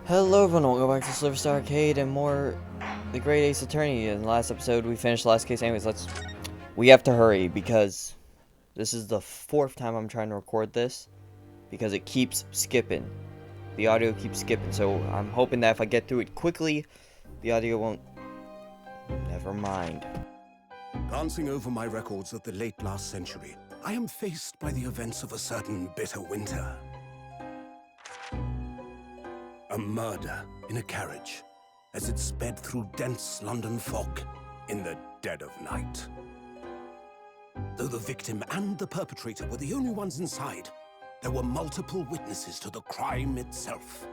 Hello everyone, welcome back to SliverStar Arcade and more the Great Ace Attorney. In the last episode, we finished the last case. Anyways, we have to hurry because this is the fourth time I'm trying to record this because it keeps skipping. The audio keeps skipping, so I'm hoping that if I get through it quickly, the audio won't. Never mind. Glancing over my records of the late last century, I am faced by the events of a certain bitter winter. A murder in a carriage as it sped through dense London fog in the dead of night. Though the victim and the perpetrator were the only ones inside, there were multiple witnesses to the crime itself.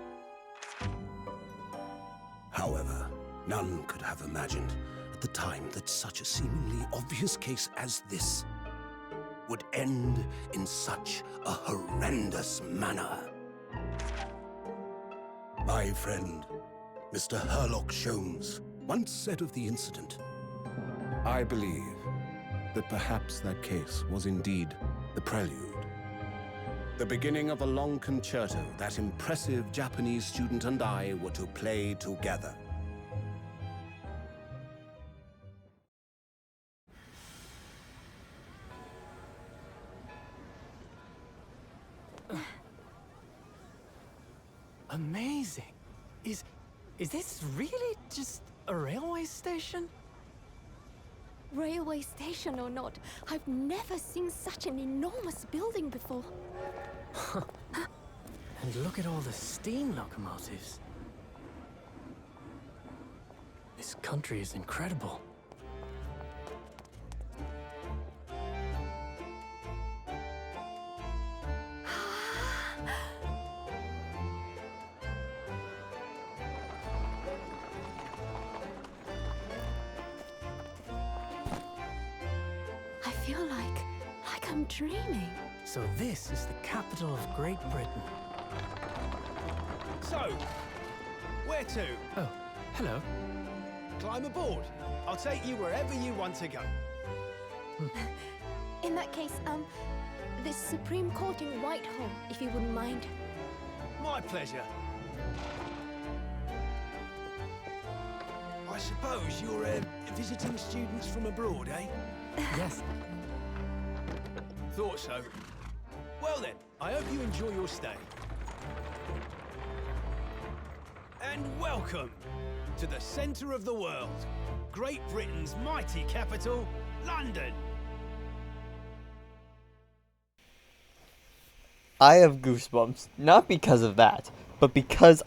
However, none could have imagined at the time that such a seemingly obvious case as this would end in such a horrendous manner. My friend, Mr. Herlock Sholmes, once said of the incident, "I believe that perhaps that case was indeed the prelude. The beginning of a long concerto that impressive Japanese student and I were to play together." Amazing. Is this really just a railway station? Railway station or not, I've never seen such an enormous building before. And look at all the steam locomotives. This country is incredible. I feel like I'm dreaming. So this is the capital of Great Britain. So, where to? Oh, hello. Climb aboard. I'll take you wherever you want to go. In that case, the Supreme Court in Whitehall, if you wouldn't mind. My pleasure. I suppose you're visiting students from abroad, eh? Yes. Thought so. Well then, I hope you enjoy your stay. And welcome to the centre of the world, Great Britain's mighty capital, London. I have goosebumps, not because of that, but because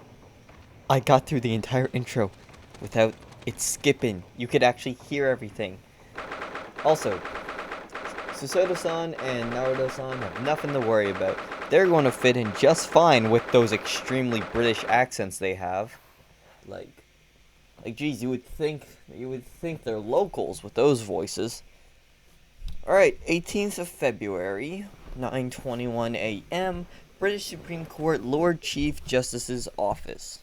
I got through the entire intro without it skipping. You could actually hear everything. Also, Susoto-san and Naruto-san have nothing to worry about. They're going to fit in just fine with those extremely British accents they have. Like geez, you would think they're locals with those voices. Alright, 18th of February, 9:21 a.m., British Supreme Court, Lord Chief Justice's office.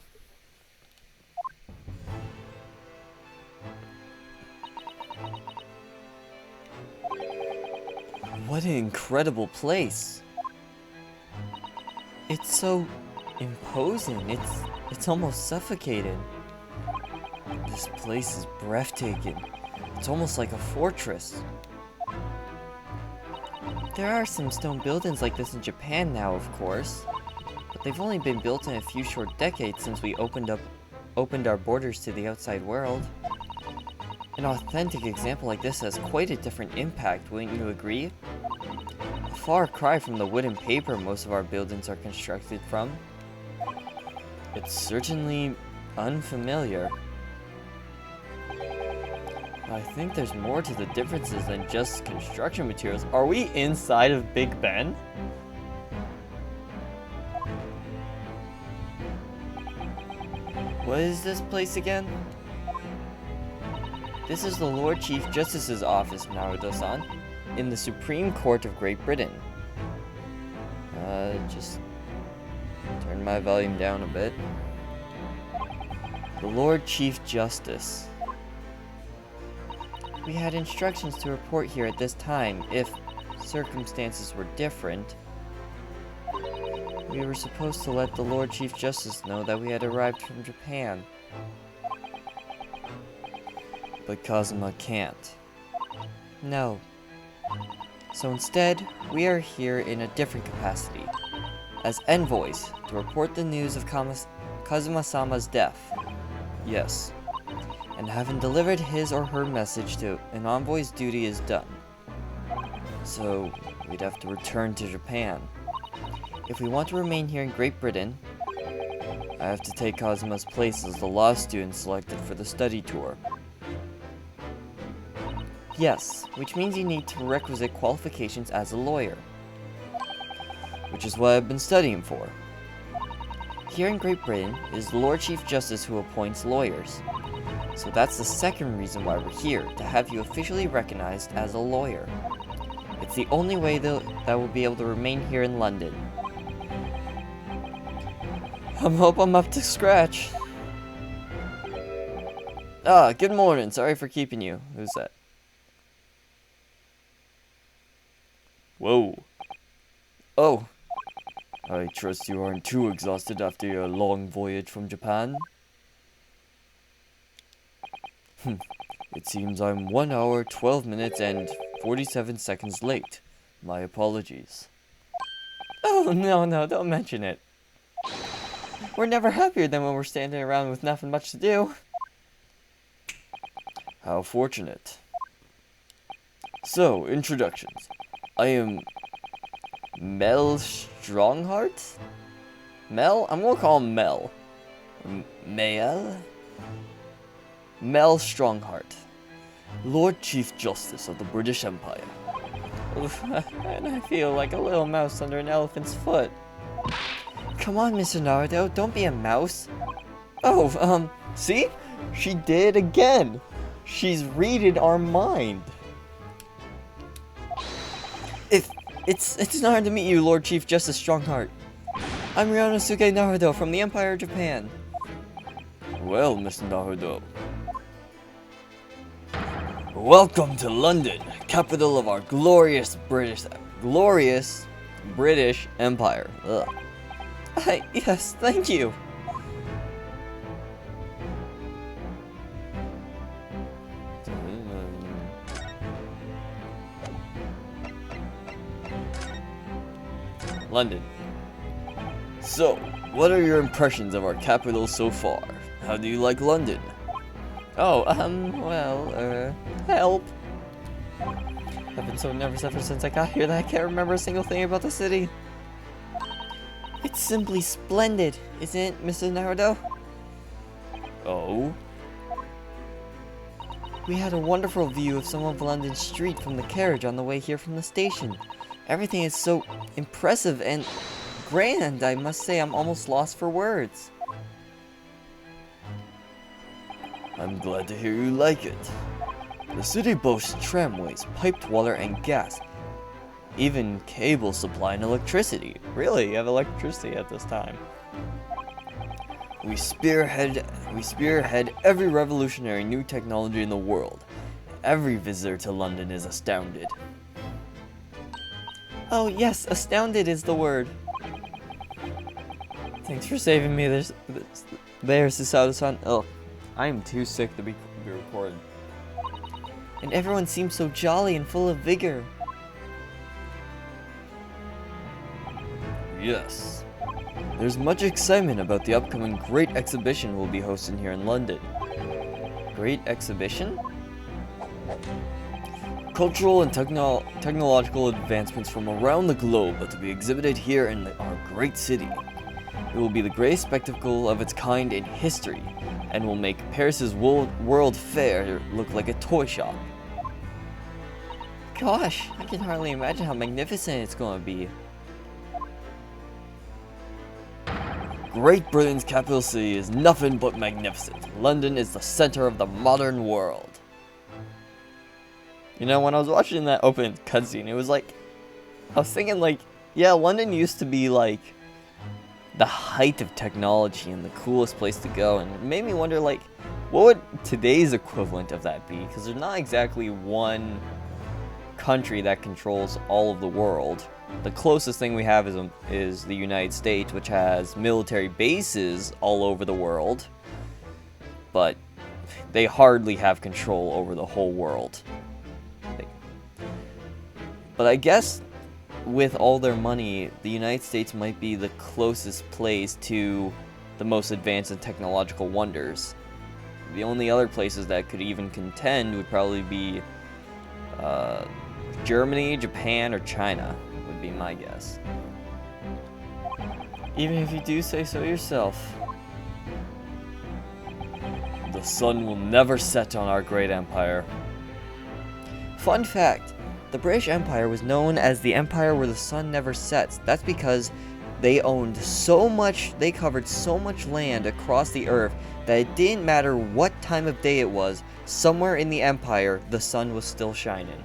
What an incredible place. It's so imposing. It's almost suffocating. This place is breathtaking. It's almost like a fortress. There are some stone buildings like this in Japan now, of course, but they've only been built in a few short decades since we opened our borders to the outside world. An authentic example like this has quite a different impact, wouldn't you agree? A far cry from the wood and paper most of our buildings are constructed from. It's certainly unfamiliar. I think there's more to the differences than just construction materials. Are we inside of Big Ben? What is this place again? This is the Lord Chief Justice's office, Naruto-san, in the Supreme Court of Great Britain. Just turn my volume down a bit. The Lord Chief Justice. We had instructions to report here at this time if circumstances were different. We were supposed to let the Lord Chief Justice know that we had arrived from Japan. But Kazuma can't. No. So instead, we are here in a different capacity, as envoys to report the news of Kazuma-sama's death. Yes. And having delivered his or her message to an envoy's duty is done. So, we'd have to return to Japan. If we want to remain here in Great Britain, I have to take Kazuma's place as the law student selected for the study tour. Yes, which means you need requisite qualifications as a lawyer. Which is what I've been studying for. Here in Great Britain, it is the Lord Chief Justice who appoints lawyers. So that's the second reason why we're here, to have you officially recognized as a lawyer. It's the only way that we'll be able to remain here in London. I hope I'm up to scratch. Ah, good morning. Sorry for keeping you. Who's that? Whoa. Oh. I trust you aren't too exhausted after your long voyage from Japan? It seems I'm 1 hour, 12 minutes, and 47 seconds late. My apologies. Oh, no, don't mention it. We're never happier than when we're standing around with nothing much to do. How fortunate. So, introductions. I am Mael Stronghart? Mel? I'm gonna call him Mel. Mael? Mael Stronghart, Lord Chief Justice of the British Empire. Oof, and I feel like a little mouse under an elephant's foot. Come on, Mr. Naruto, don't be a mouse. Oh, see? She did again. She's reading our mind. It's an honor to meet you, Lord Chief Justice Stronghart. I'm Ryanosuke Naruto from the Empire of Japan. Well, Mr. Naruto. Welcome to London, capital of our glorious British Empire. Ugh. Yes, thank you. London. So, what are your impressions of our capital so far? How do you like London? Oh, help. I've been so nervous ever since I got here that I can't remember a single thing about the city. It's simply splendid, isn't it, Mr. Naruto? Oh? We had a wonderful view of some of London Street from the carriage on the way here from the station. Everything is so impressive and grand, I must say I'm almost lost for words. I'm glad to hear you like it. The city boasts tramways, piped water, and gas. Even cable supply and electricity. Really, you have electricity at this time. We spearhead every revolutionary new technology in the world. Every visitor to London is astounded. Oh yes, astounded is the word. Thanks for saving me. There's Susato-san. Oh, I am too sick to be recorded. And everyone seems so jolly and full of vigor. Yes. There's much excitement about the upcoming Great Exhibition we'll be hosting here in London. Great Exhibition? Cultural and technological advancements from around the globe are to be exhibited here in our great city. It will be the greatest spectacle of its kind in history, and will make Paris's World Fair look like a toy shop. Gosh, I can hardly imagine how magnificent it's going to be. Great Britain's capital city is nothing but magnificent. London is the center of the modern world. You know, when I was watching that open cutscene, it was like, I was thinking like, yeah, London used to be like the height of technology and the coolest place to go, and it made me wonder like, what would today's equivalent of that be? Because there's not exactly one country that controls all of the world. The closest thing we have is the United States, which has military bases all over the world, but they hardly have control over the whole world. But I guess with all their money, the United States might be the closest place to the most advanced and technological wonders. The only other places that could even contend would probably be Germany, Japan, or China, would be my guess. Even if you do say so yourself. The sun will never set on our great empire. Fun fact, the British Empire was known as the empire where the sun never sets. That's because they owned so much, they covered so much land across the earth that it didn't matter what time of day it was, somewhere in the empire, the sun was still shining.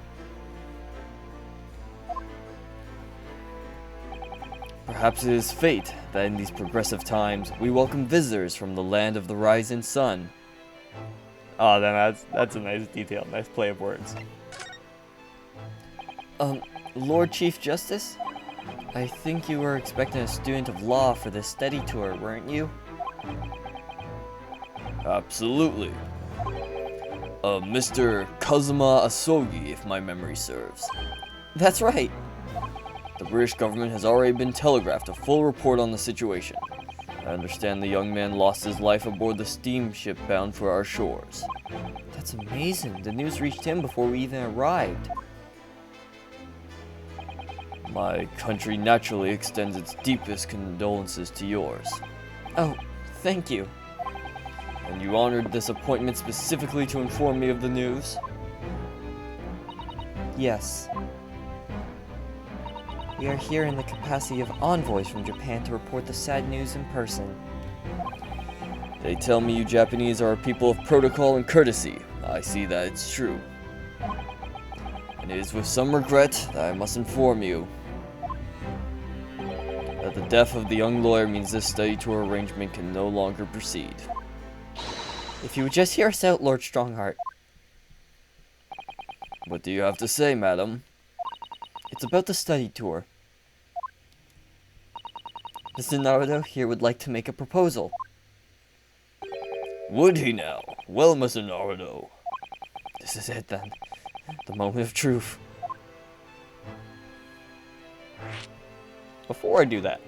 Perhaps it is fate that in these progressive times, we welcome visitors from the land of the rising sun. Oh, then that's a nice detail, nice play of words. Lord Chief Justice? I think you were expecting a student of law for this study tour, weren't you? Absolutely. Mr. Kazuma Asogi, if my memory serves. That's right. The British government has already been telegraphed a full report on the situation. I understand the young man lost his life aboard the steamship bound for our shores. That's amazing. The news reached him before we even arrived. My country naturally extends its deepest condolences to yours. Oh, thank you. And you honored this appointment specifically to inform me of the news? Yes. We are here in the capacity of envoys from Japan to report the sad news in person. They tell me you Japanese are a people of protocol and courtesy. I see that it's true. And it is with some regret that I must inform you that the death of the young lawyer means this study tour arrangement can no longer proceed. If you would just hear us out, Lord Stronghart. What do you have to say, madam? It's about the study tour. Mr. Naruto here would like to make a proposal. Would he now? Well, Mr. Naruto. This is it then. The moment of truth. Before I do that.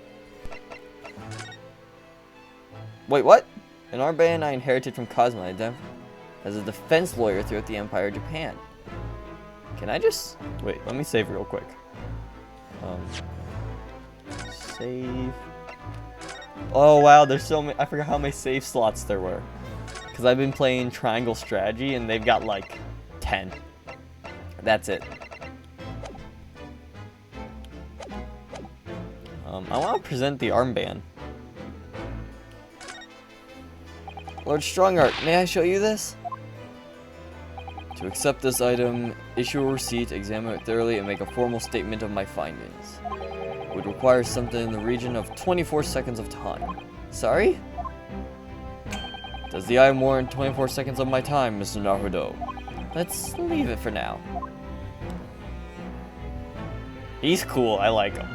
Wait, what? An armband I inherited from Kazuma as a defense lawyer throughout the Empire of Japan. Can I just... Wait, let me save real quick. Save... Oh wow, there's so many... I forgot how many save slots there were. Because I've been playing Triangle Strategy and they've got like 10. That's it. I want to present the armband. Lord Stronghart, may I show you this? To accept this item, issue a receipt, examine it thoroughly, and make a formal statement of my findings. It would require something in the region of 24 seconds of time. Sorry? Does the item warrant 24 seconds of my time, Mr. Naruto? Let's leave it for now. He's cool, I like him.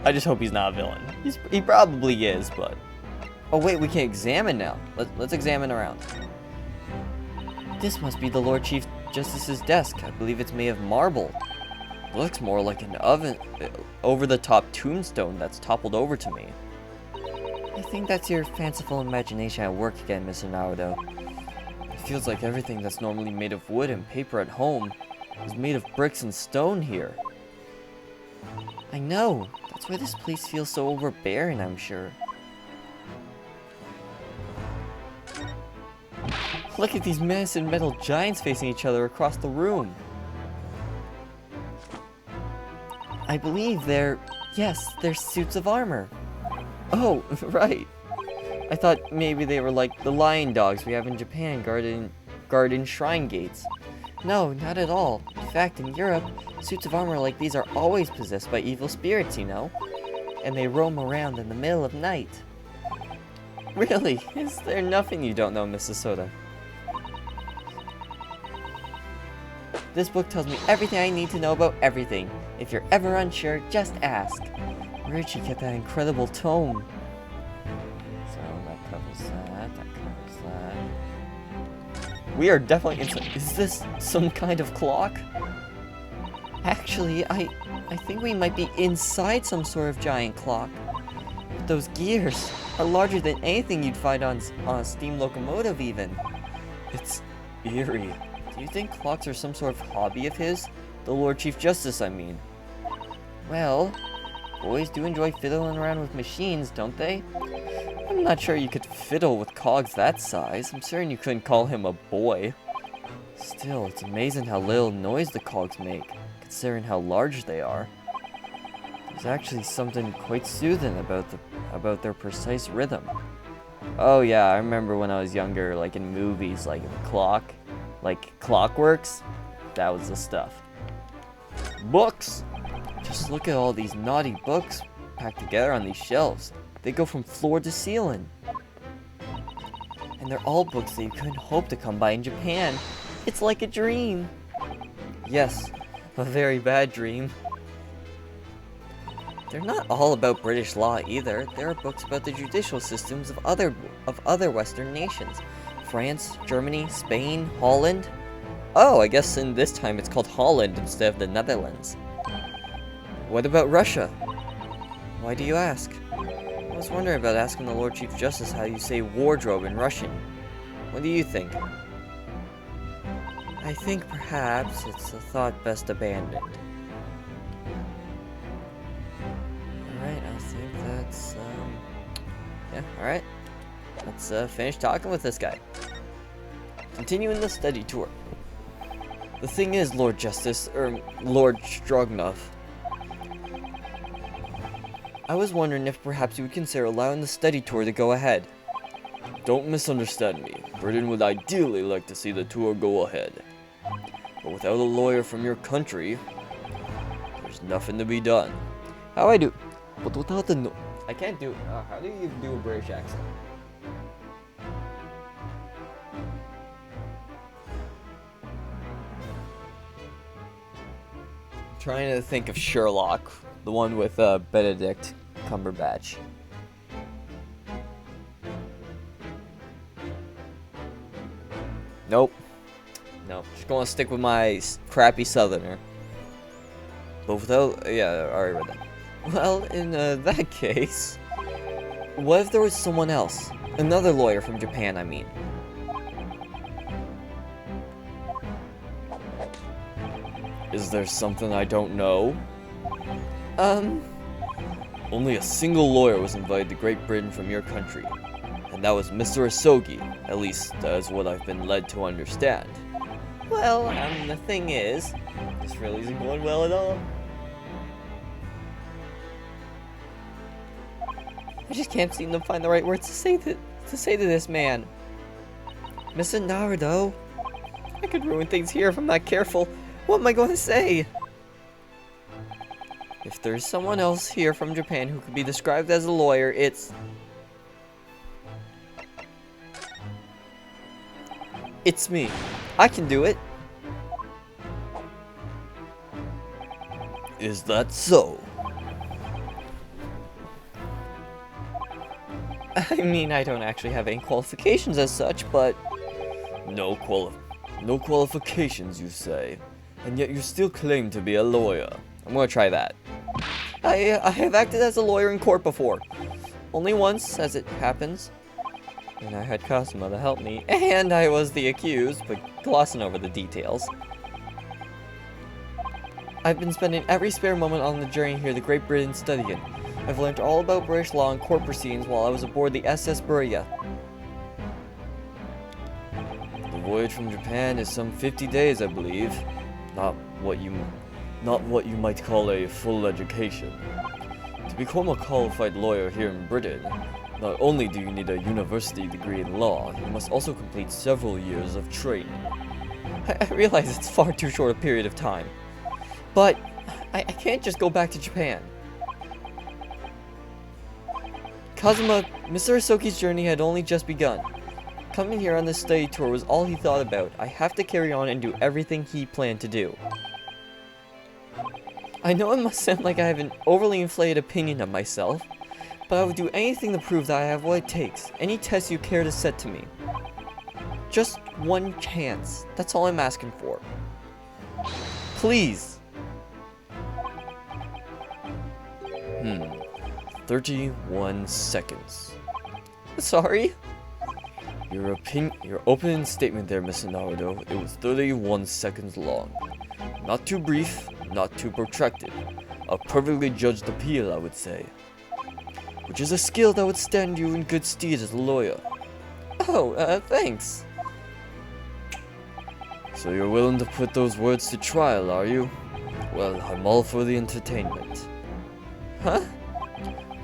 I just hope he's not a villain. He probably is, but... Oh wait, we can examine now. Let's examine around. This must be the Lord Chief Justice's desk. I believe it's made of marble. It looks more like an oven, over-the-top tombstone that's toppled over to me. I think that's your fanciful imagination at work again, Mr. Naruto. It feels like everything that's normally made of wood and paper at home is made of bricks and stone here. I know. That's why this place feels so overbearing, I'm sure. Look at these massive metal giants facing each other across the room. I believe they're suits of armor. Oh, right. I thought maybe they were like the lion dogs we have in Japan guarding shrine gates. No, not at all. In fact, in Europe, suits of armor like these are always possessed by evil spirits, you know? And they roam around in the middle of night. Really? Is there nothing you don't know, Mrs. Soda? This book tells me everything I need to know about everything. If you're ever unsure, just ask. Where did she get that incredible tome? So that covers that. That covers that. We are definitely inside. Is this some kind of clock? Actually, I think we might be inside some sort of giant clock. But those gears are larger than anything you'd find on a steam locomotive even. It's eerie. Do you think clocks are some sort of hobby of his? The Lord Chief Justice, I mean. Well, boys do enjoy fiddling around with machines, don't they? I'm not sure you could fiddle with cogs that size. I'm certain you couldn't call him a boy. Still, it's amazing how little noise the cogs make, considering how large they are. There's actually something quite soothing about their precise rhythm. Oh yeah, I remember when I was younger, like in movies, like the clock, like Clockworks, that was the stuff. Books! Just look at all these naughty books packed together on these shelves. They go from floor to ceiling. And they're all books that you couldn't hope to come by in Japan. It's like a dream. Yes, a very bad dream. They're not all about British law either. There are books about the judicial systems of other Western nations. France, Germany, Spain, Holland. Oh, I guess in this time it's called Holland instead of the Netherlands. What about Russia? Why do you ask? I was wondering about asking the Lord Chief Justice how you say wardrobe in Russian. What do you think? I think perhaps it's a thought best abandoned. Alright, I think that's, yeah, alright. Let's, finish talking with this guy. Continuing the study tour. The thing is, Lord Justice, Lord Stronghart, I was wondering if perhaps you would consider allowing the study tour to go ahead. Don't misunderstand me. Britain would ideally like to see the tour go ahead. But without a lawyer from your country, there's nothing to be done. How I do? But without the I can't do it. How do you do a British accent? I'm trying to think of Sherlock, the one with Benedict Cumberbatch. Nope. No, just gonna stick with my crappy southerner. But without, yeah, I already read that. Well, in that case, what if there was someone else? Another lawyer from Japan, I mean. Is there something I don't know? Only a single lawyer was invited to Great Britain from your country. And that was Mr. Asogi. At least, that is what I've been led to understand. Well, the thing is, this really isn't going well at all. I just can't seem to find the right words to say to this man. Mr. Naruto, I could ruin things here if I'm not careful. What am I going to say? If there's someone else here from Japan who could be described as a lawyer, it's me. I can do it. Is that so? I mean, I don't actually have any qualifications as such, but no qualifications, you say, and yet you still claim to be a lawyer. I'm gonna try that. I have acted as a lawyer in court before. Only once, as it happens. And I had Cosmo to help me, and I was the accused, but glossing over the details. I've been spending every spare moment on the journey here to Great Britain studying. I've learned all about British law and court proceedings while I was aboard the SS Beria. The voyage from Japan is some 50 days, I believe. Not what you might call a full education. To become a qualified lawyer here in Britain, not only do you need a university degree in law, you must also complete several years of training. I realize it's far too short a period of time, but I can't just go back to Japan. Kazuma, Mr. Asoki's journey had only just begun. Coming here on this study tour was all he thought about. I have to carry on and do everything he planned to do. I know it must sound like I have an overly inflated opinion of myself, but I would do anything to prove that I have what it takes. Any test you care to set to me. Just one chance. That's all I'm asking for. Please. 31 seconds. Sorry? Your opening statement there, Mr. Naruto, it was 31 seconds long. Not too brief, not too protracted. A perfectly judged appeal, I would say. Which is a skill that would stand you in good stead as a lawyer. Oh, thanks. So you're willing to put those words to trial, are you? Well, I'm all for the entertainment. Huh?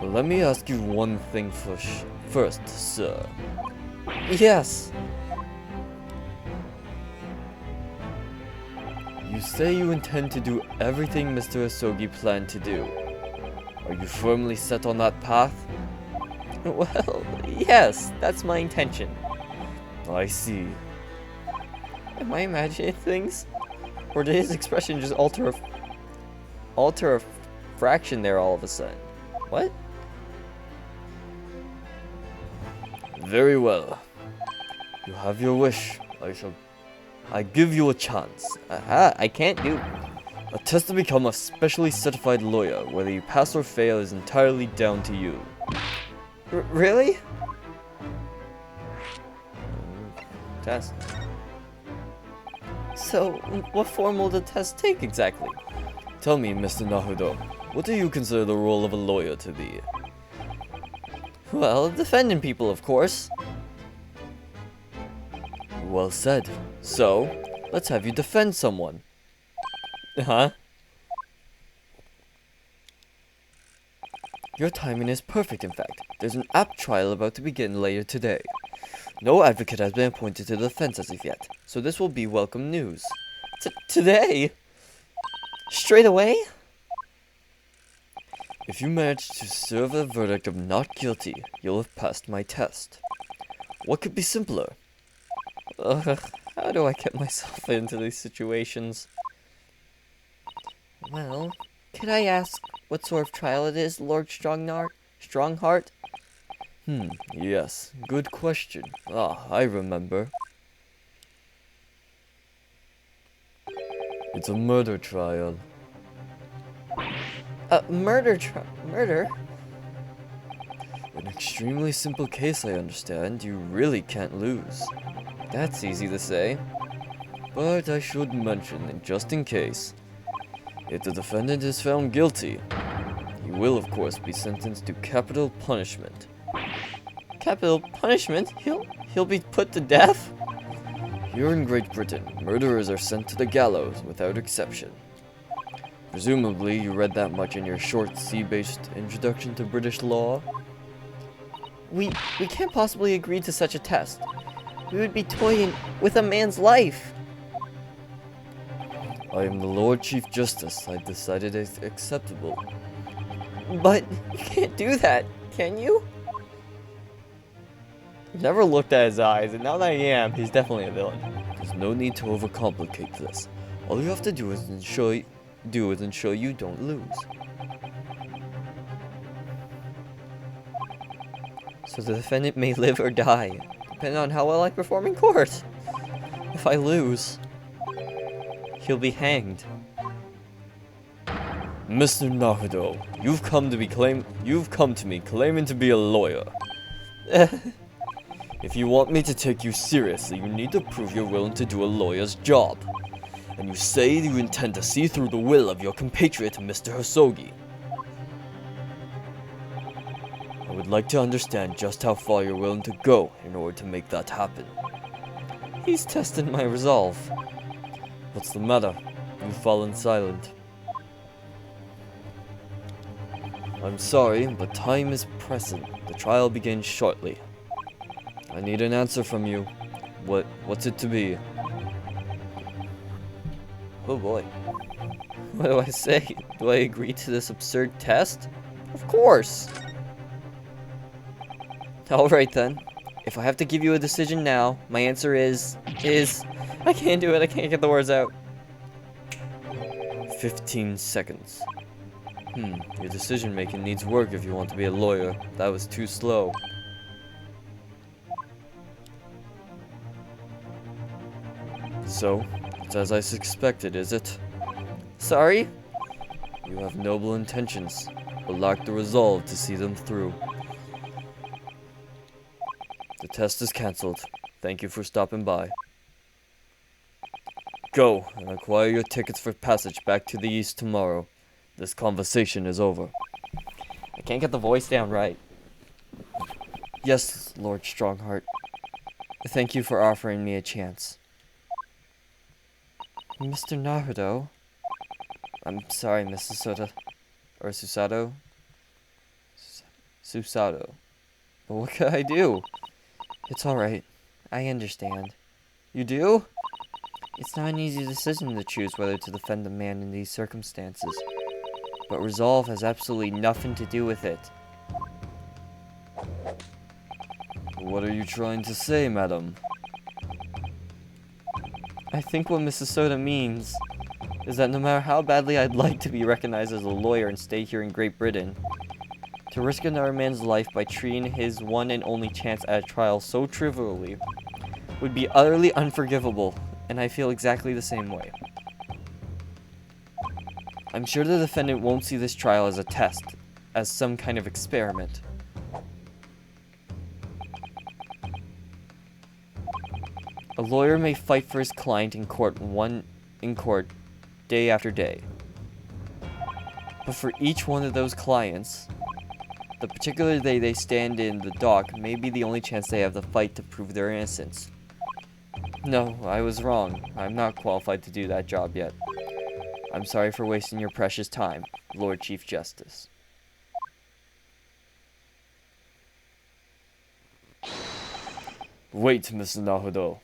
Well, let me ask you one thing first, sir. Yes. You say you intend to do everything Mr. Asogi planned to do. Are you firmly set on that path? Well, yes, that's my intention. I see. Am I imagining things? Or did his expression just alter a fraction there all of a sudden? What? Very well. You have your wish. I give you a chance. Aha, I can't do. A test to become a specially certified lawyer. Whether you pass or fail is entirely down to you. Really? Test. So, what form will the test take exactly? Tell me, Mr. Naruto, what do you consider the role of a lawyer to be? Well, defending people, of course. Well said. So, let's have you defend someone. Huh? Your timing is perfect, in fact. There's an apt trial about to begin later today. No advocate has been appointed to the defense as of yet, so this will be welcome news. Today? Straight away? If you manage to serve a verdict of not guilty, you'll have passed my test. What could be simpler? How do I get myself into these situations? Well, can I ask what sort of trial it is, Lord Stronghart? Yes, good question. I remember. It's a murder trial. Murder? An extremely simple case, I understand. You really can't lose. That's easy to say. But I should mention that just in case, if the defendant is found guilty, he will of course be sentenced to capital punishment. Capital punishment? He'll be put to death? Here in Great Britain, murderers are sent to the gallows without exception. Presumably, you read that much in your short C-based introduction to British law? We can't possibly agree to such a test. We would be toying with a man's life. I am the Lord Chief Justice. I decided it's acceptable. But you can't do that, can you? I've never looked at his eyes, and now that I am, he's definitely a villain. There's no need to overcomplicate this. All you have to do is ensure you don't lose. So the defendant may live or die, depending on how well I perform in court. If I lose, he'll be hanged. Mr. Naruto, you've come to me claiming to be a lawyer. If you want me to take you seriously, you need to prove you're willing to do a lawyer's job. And you say you intend to see through the will of your compatriot, Mr. Hosogi. I would like to understand just how far you're willing to go in order to make that happen. He's tested my resolve. What's the matter? You've fallen silent. I'm sorry, but time is pressing. The trial begins shortly. I need an answer from you. What's it to be? Oh boy. What do I say? Do I agree to this absurd test? Of course! Alright then. If I have to give you a decision now, my answer is... I can't do it, I can't get the words out. 15 seconds. Your decision making needs work if you want to be a lawyer. That was too slow. So, it's as I suspected, is it? Sorry? You have noble intentions, but lack the resolve to see them through. The test is cancelled. Thank you for stopping by. Go and acquire your tickets for passage back to the east tomorrow. This conversation is over. I can't get the voice down right. Yes, Lord Stronghart. Thank you for offering me a chance. Mr. Naruto? I'm sorry, Mrs. Soda. Or Susato? Susato. But what could I do? It's alright. I understand. You do? It's not an easy decision to choose whether to defend a man in these circumstances. But resolve has absolutely nothing to do with it. What are you trying to say, madam? I think what Mrs. Soda means is that no matter how badly I'd like to be recognized as a lawyer and stay here in Great Britain, to risk another man's life by treating his one and only chance at a trial so trivially would be utterly unforgivable, and I feel exactly the same way. I'm sure the defendant won't see this trial as a test, as some kind of experiment. A lawyer may fight for his client in court day after day. But for each one of those clients, the particular day they stand in the dock may be the only chance they have to fight to prove their innocence. No, I was wrong. I'm not qualified to do that job yet. I'm sorry for wasting your precious time, Lord Chief Justice. Wait, Mr. Naruto.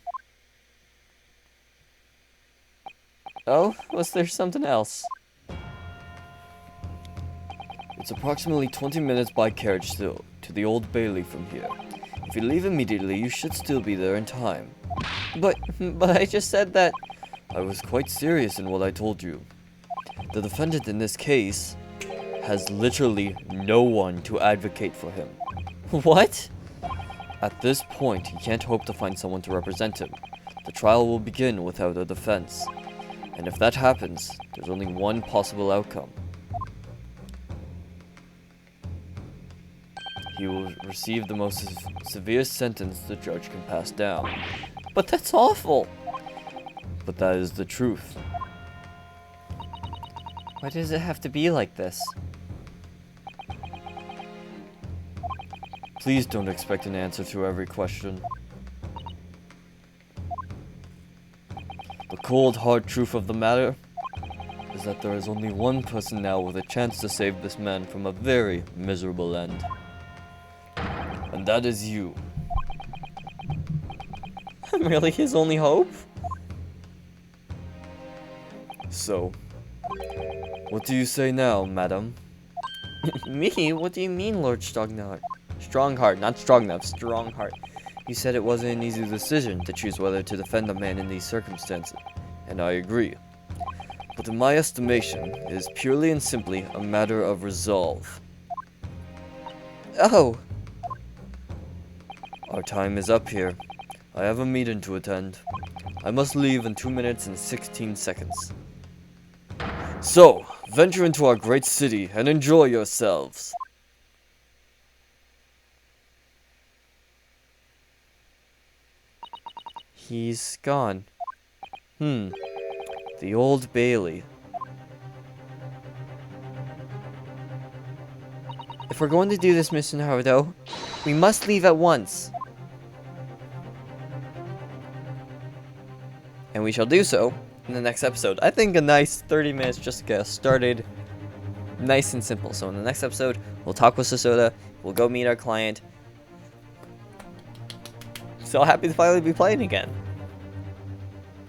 Oh, was there something else? It's approximately 20 minutes by carriage still, to the Old Bailey from here. If you leave immediately, you should still be there in time. But I just said that... I was quite serious in what I told you. The defendant in this case has literally no one to advocate for him. What? At this point, he can't hope to find someone to represent him. The trial will begin without a defense. And if that happens, there's only one possible outcome. He will receive the most severe sentence the judge can pass down. But that's awful! But that is the truth. Why does it have to be like this? Please don't expect an answer to every question. The cold, hard truth of the matter is that there is only one person now with a chance to save this man from a very miserable end. And that is you. I'm really his only hope? So, what do you say now, madam? Me? What do you mean, Lord Stronghart? Stronghart, not Strongnut, Stronghart. You said it wasn't an easy decision to choose whether to defend a man in these circumstances, and I agree. But in my estimation, it is purely and simply a matter of resolve. Oh! Our time is up here. I have a meeting to attend. I must leave in 2 minutes and 16 seconds. So, venture into our great city and enjoy yourselves. He's gone. The Old Bailey. If we're going to do this, Mr. Naruto, we must leave at once. And we shall do so in the next episode. I think a nice 30 minutes just to get us started. Nice and simple. So in the next episode, we'll talk with Sasoda. We'll go meet our client. So happy to finally be playing again.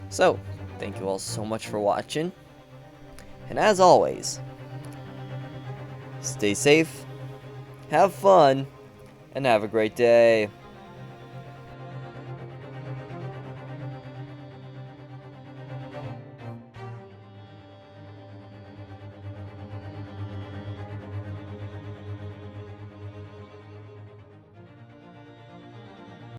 So, thank you all so much for watching. And as always, stay safe, have fun, and have a great day.